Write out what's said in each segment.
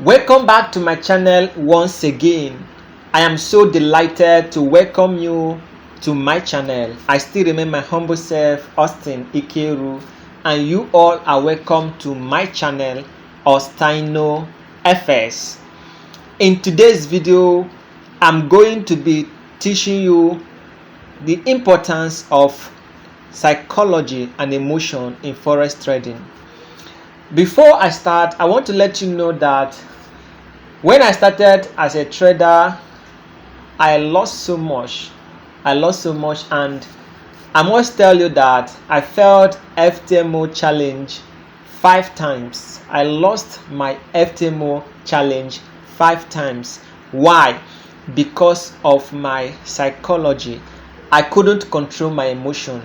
Welcome back to my channel once again. I am so delighted to welcome you to my channel. I still remain my humble self, Austin Ikeru, and you all are welcome to my channel, FTMO FS. In today's video, I'm going to be teaching you the importance of psychology and emotion in forex trading. Before I start, I want to let you know that when I started as a trader, I lost so much, and I must tell you that I failed FTMO challenge 5 times. I lost my FTMO challenge 5 times. Why? Because of my psychology. I couldn't control my emotion.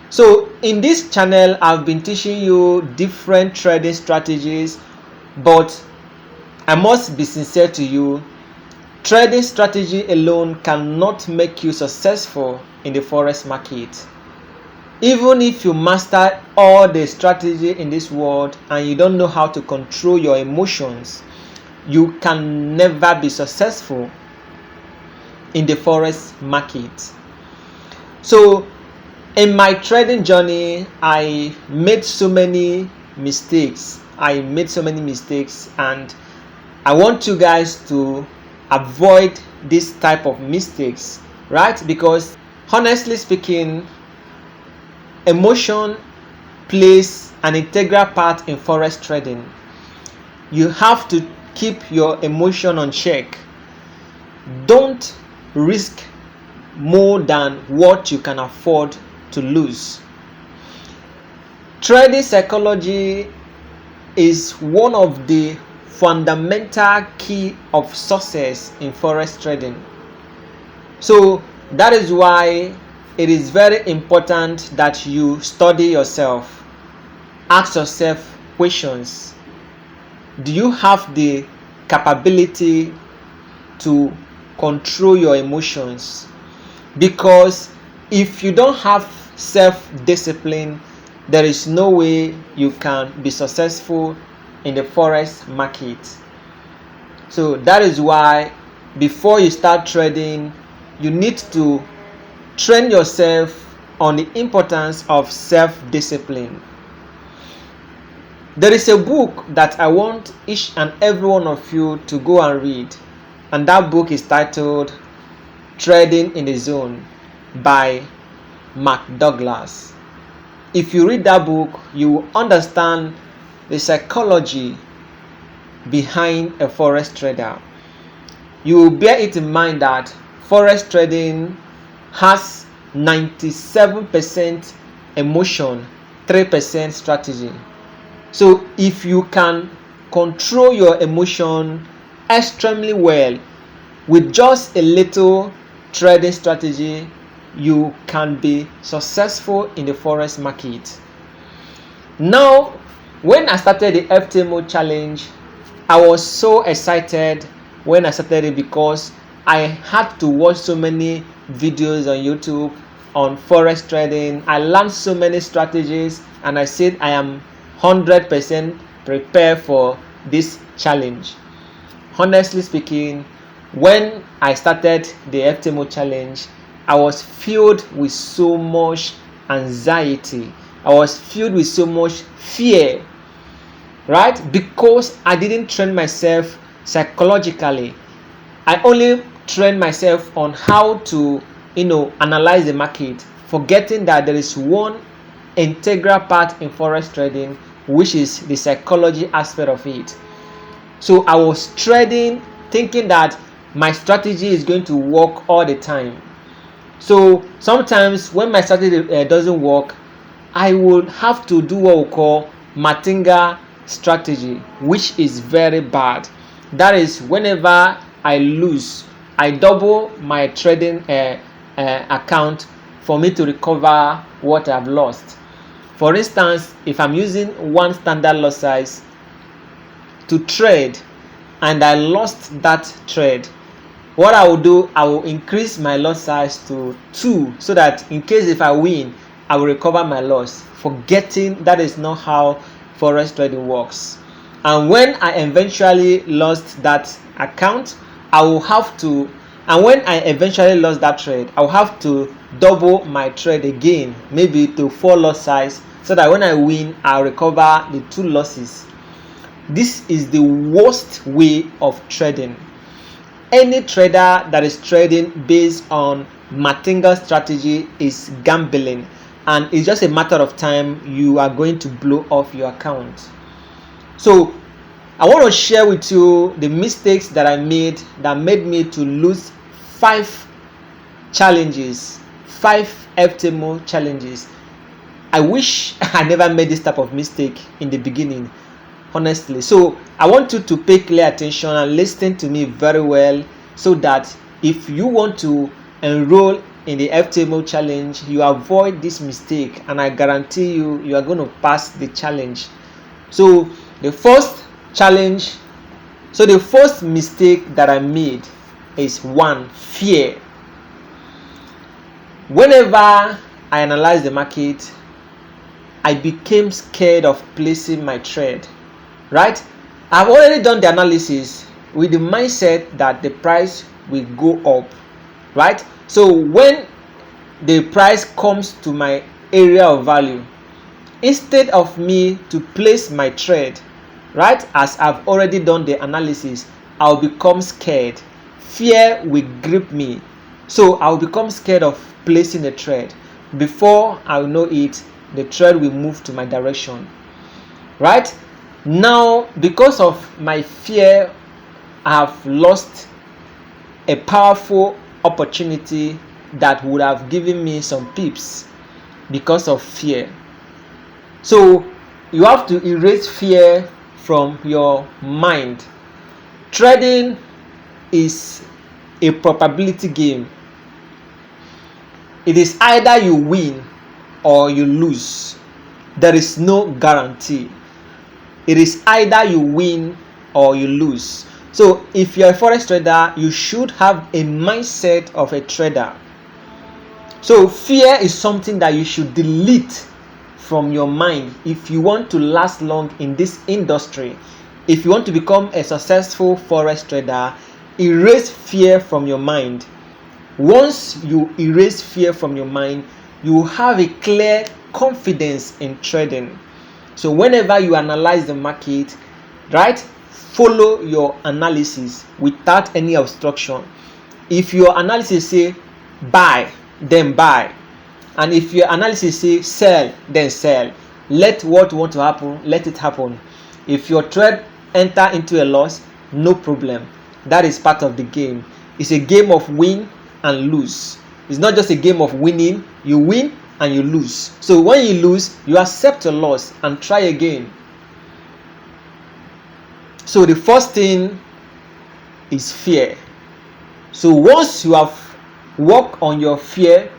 So in this channel, I've been teaching you different trading strategies, but I must be sincere to you. Trading strategy alone cannot make you successful in the forex market. Even if you master all the strategy in this world and you don't know how to control your emotions, you can never be successful in the forex market. So in my trading journey, I made so many mistakes. And I want you guys to avoid this type of mistakes, right? Because honestly speaking, emotion plays an integral part in forex trading. You have to keep your emotion on check. Don't risk more than what you can afford to lose. Trading psychology is one of the fundamental key of success in forex trading. So that is why it is very important that you study yourself. Ask yourself questions. Do you have the capability to control your emotions? Because if you don't have self-discipline, there is no way you can be successful in the forex market. So that is why before you start trading, you need to train yourself on the importance of self-discipline. There is a book that I want each and every one of you to go and read, and that book is titled Trading in the Zone by Mark Douglas. If you read that book, you will understand the psychology behind a forex trader. You will bear it in mind that forex trading has 97% emotion, 3% strategy. So if you can control your emotion extremely well with just a little trading strategy, you can be successful in the forex market. Now, when I started the FTMO challenge, I was so excited when I started it because I had to watch so many videos on YouTube on forex trading. I learned so many strategies and I said I am 100% prepared for this challenge. Honestly speaking, when I started the FTMO challenge, I was filled with so much anxiety. I was filled with so much fear, right? Because I didn't train myself psychologically. I only trained myself on how to, analyze the market, forgetting that there is one integral part in forex trading, which is the psychology aspect of it. So I was trading thinking that my strategy is going to work all the time. So sometimes when my strategy doesn't work, I would have to do what we call Matinga strategy, which is very bad. That is, whenever I lose, I double my trading account for me to recover what I've lost. For instance, if I'm using one standard lot size to trade and I lost that trade, what I will do, I will increase my lot size to 2 so that in case if I win, I will recover my loss, forgetting that is not how forex trading works. And when I eventually lost that account, I will have to, and when I eventually lost that trade, I'll have to double my trade again, maybe to 4 lot size, so that when I win, I'll recover the 2 losses. This is the worst way of trading. Any trader that is trading based on Martingale strategy is gambling, and it's just a matter of time you are going to blow off your account. So I want to share with you the mistakes that I made that made me to lose 5 challenges, 5 FTMO challenges. I wish I never made this type of mistake in the beginning, honestly. So I want you to pay clear attention and listen to me very well, so that if you want to enroll in the FTMO challenge, you avoid this mistake, and I guarantee you are going to pass the challenge. So the first mistake that I made is 1, fear. Whenever I analyze the market, I became scared of placing my trade, right? I've already done the analysis with the mindset that the price will go up, right? So when the price comes to my area of value, instead of me to place my trade, right, as I've already done the analysis, I'll become scared. Fear will grip me, so I'll become scared of placing a trade. Before I'll know it, the trade will move to my direction, right? Now, because of my fear, I have lost a powerful opportunity that would have given me some pips because of fear. So you have to erase fear from your mind. Trading is a probability game. It is either you win or you lose. There is no guarantee. It is either you win or you lose. So if you're a forex trader, you should have a mindset of a trader. So fear is something that you should delete from your mind if you want to last long in this industry. If you want to become a successful forex trader, erase fear from your mind. Once you erase fear from your mind, you have a clear confidence in trading. So whenever you analyze the market, right, follow your analysis without any obstruction. If your analysis say buy, then buy. And if your analysis say sell, then sell. Let what want to happen, let it happen. If your trade enter into a loss, no problem. That is part of the game. It's a game of win and lose. It's not just a game of winning. You win and you lose. So when you lose, you accept your loss and try again. So the first thing is fear. So once you have worked on your fear,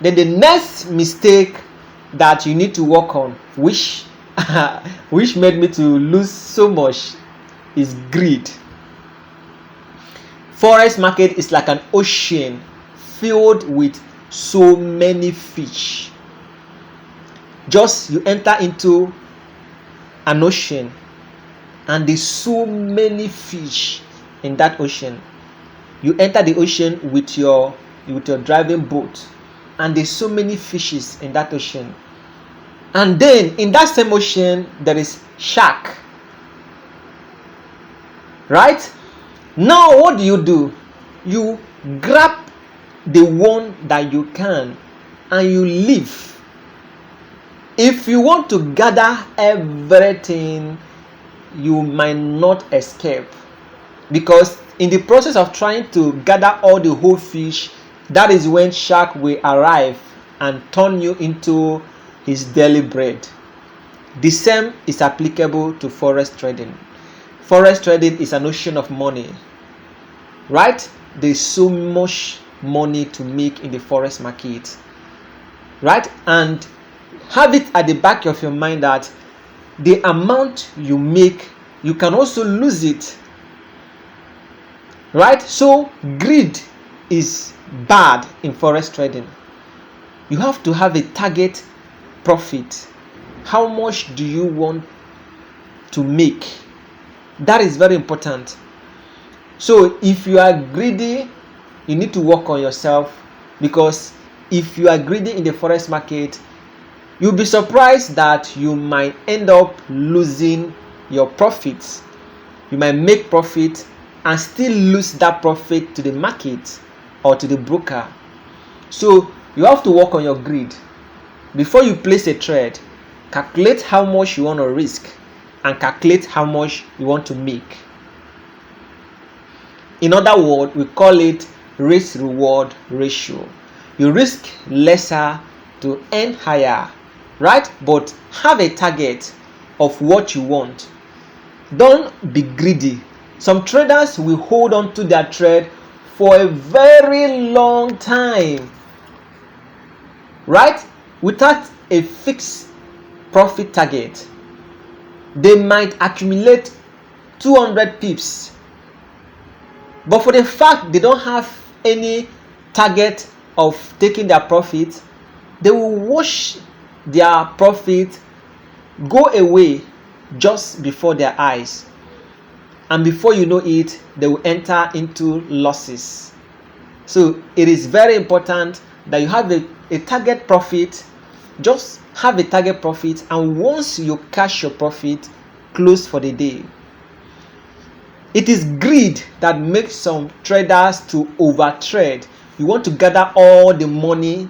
then the next mistake that you need to work on, which made me to lose so much, is greed. Forex market is like an ocean filled with so many fish. Just you enter into an ocean and there's so many fish in that ocean. You enter the ocean with your driving boat, and there's so many fishes in that ocean. And then in that same ocean there is shark, right? Now what do? You grab the one that you can and you leave. If you want to gather everything, you might not escape, because in the process of trying to gather all the whole fish, that is when shark will arrive and turn you into his daily bread. The same is applicable to forex trading. Forex trading is an ocean of money, right? There's so much money to make in the forex market, right? And have it at the back of your mind that the amount you make, you can also lose it, right? So greed is bad in forex trading. You have to have a target profit. How much do you want to make? That is very important. So if you are greedy, you need to work on yourself, because if you are greedy in the forex market, you'll be surprised that you might end up losing your profits. You might make profit and still lose that profit to the market or to the broker. So you have to work on your greed. Before you place a trade, calculate how much you want to risk and calculate how much you want to make. In other words, we call it risk-reward ratio. You risk lesser to earn higher, right? But have a target of what you want. Don't be greedy. Some traders will hold on to their trade for a very long time, right? Without a fixed profit target. They might accumulate 200 pips, but for the fact they don't have any target of taking their profit, they will watch their profit go away just before their eyes, and before you know it, they will enter into losses. So it is very important that you have a target profit. Just have a target profit, and once you cash your profit, close for the day. It is greed that makes some traders to overtrade. You want to gather all the money.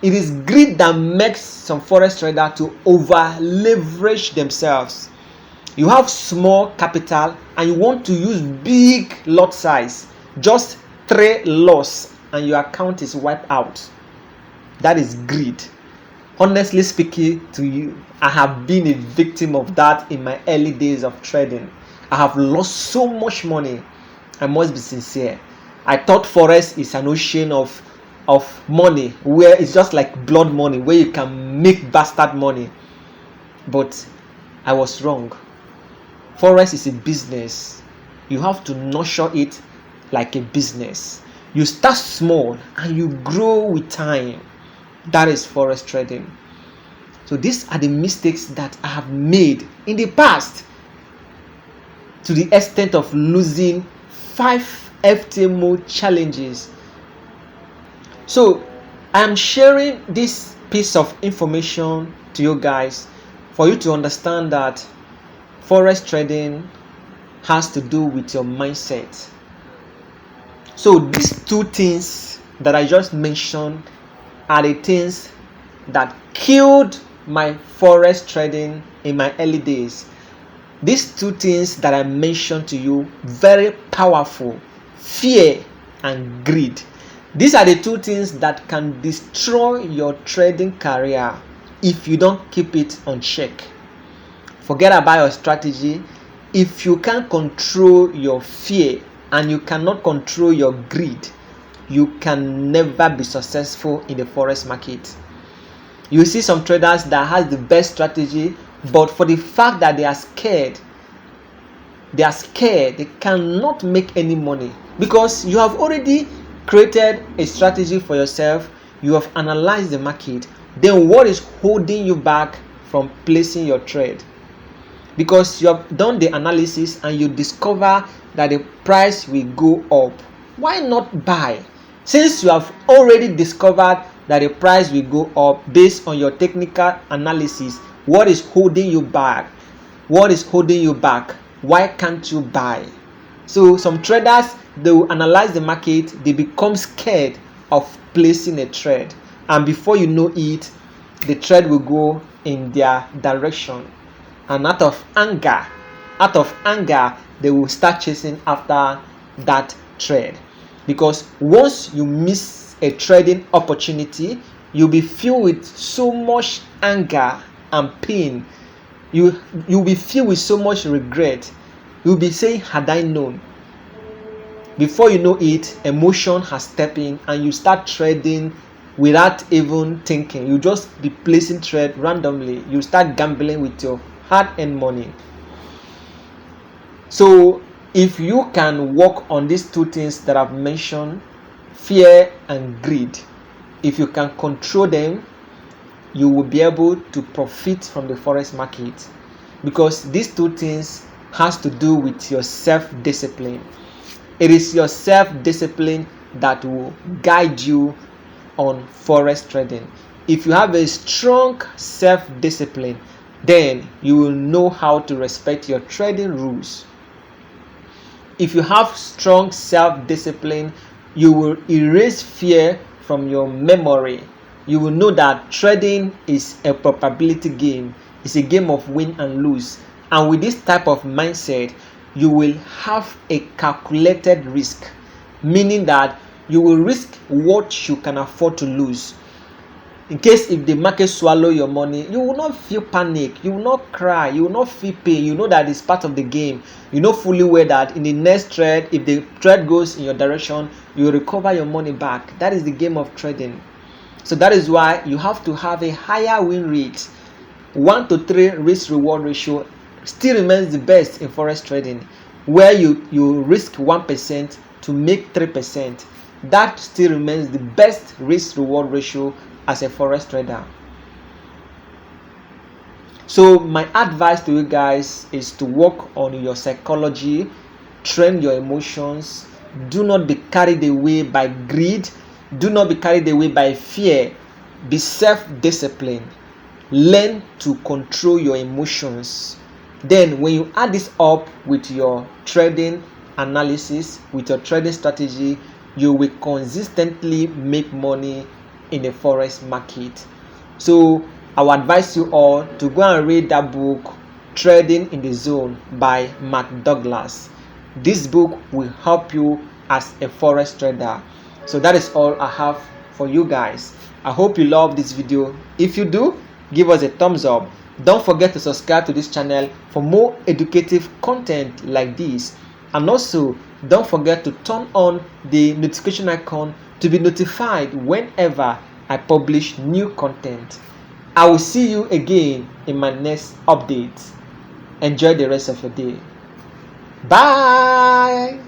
It is greed that makes some forex traders to over leverage themselves. You have small capital and you want to use big lot size. Just 3 loss and your account is wiped out. That is greed. Honestly speaking to you, I have been a victim of that in my early days of trading. I have lost so much money. I must be sincere. I thought forex is an ocean of money, where it's just like blood money, where you can make bastard money. But I was wrong. Forex is a business. You have to nurture it like a business. You start small and you grow with time. That is forex trading. So these are the mistakes that I have made in the past, to the extent of losing 5 FTMO challenges. So I am sharing this piece of information to you guys for you to understand that forex trading has to do with your mindset. So these 2 things that I just mentioned are the things that killed my forex trading in my early days. These 2 things that I mentioned to you, very powerful: fear and greed. These are the 2 things that can destroy your trading career if you don't keep it on check. Forget about your strategy. If you can't control your fear and you cannot control your greed, you can never be successful in the forex market. You see some traders that has the best strategy, but for the fact that they are scared, they cannot make any money, because you have already created a strategy for yourself. You have analyzed the market. Then what is holding you back from placing your trade? Because you have done the analysis and you discover that the price will go up. Why not buy? Since you have already discovered that the price will go up based on your technical analysis, what is holding you back? What is holding you back? Why can't you buy? So some traders, they will analyze the market, they become scared of placing a trade, and before you know it, the trade will go in their direction, and out of anger, they will start chasing after that trade. Because once you miss a trading opportunity, you'll be filled with so much anger and pain. You'll be filled with so much regret. You'll be saying, had I known? Before you know it, emotion has stepped in and you start trading without even thinking. You just be placing trade randomly. You start gambling with your hard-earned money. So if you can work on these 2 things that I've mentioned, fear and greed, if you can control them, you will be able to profit from the forex market, because these 2 things has to do with your self-discipline. It is your self-discipline that will guide you on forex trading. If you have a strong self-discipline, then you will know how to respect your trading rules. If you have strong self-discipline, you will erase fear from your memory. You will know that trading is a probability game. It's a game of win and lose. And with this type of mindset, you will have a calculated risk, meaning that you will risk what you can afford to lose. In case if the market swallow your money, you will not feel panic, you will not cry, you will not feel pain. You know that it's part of the game. You know fully well that in the next trade, if the trade goes in your direction, you will recover your money back. That is the game of trading. So that is why you have to have a higher win rate. 1 to 3 risk reward ratio still remains the best in forex trading, where you risk 1% to make 3%. That still remains the best risk reward ratio as a forex trader. So my advice to you guys is to work on your psychology, train your emotions. Do not be carried away by greed. Do not be carried away by fear. Be self-disciplined. Learn to control your emotions. Then when you add this up with your trading analysis, with your trading strategy, you will consistently make money in the forex market. So I would advise you all to go and read that book, Trading in the Zone by Mark Douglas. This book will help you as a forex trader. So that is all I have for you guys. I hope you love this video. If you do, give us a thumbs up. Don't forget to subscribe to this channel for more educative content like this. And also, don't forget to turn on the notification icon to be notified whenever I publish new content. I will see you again in my next update. Enjoy the rest of your day. Bye.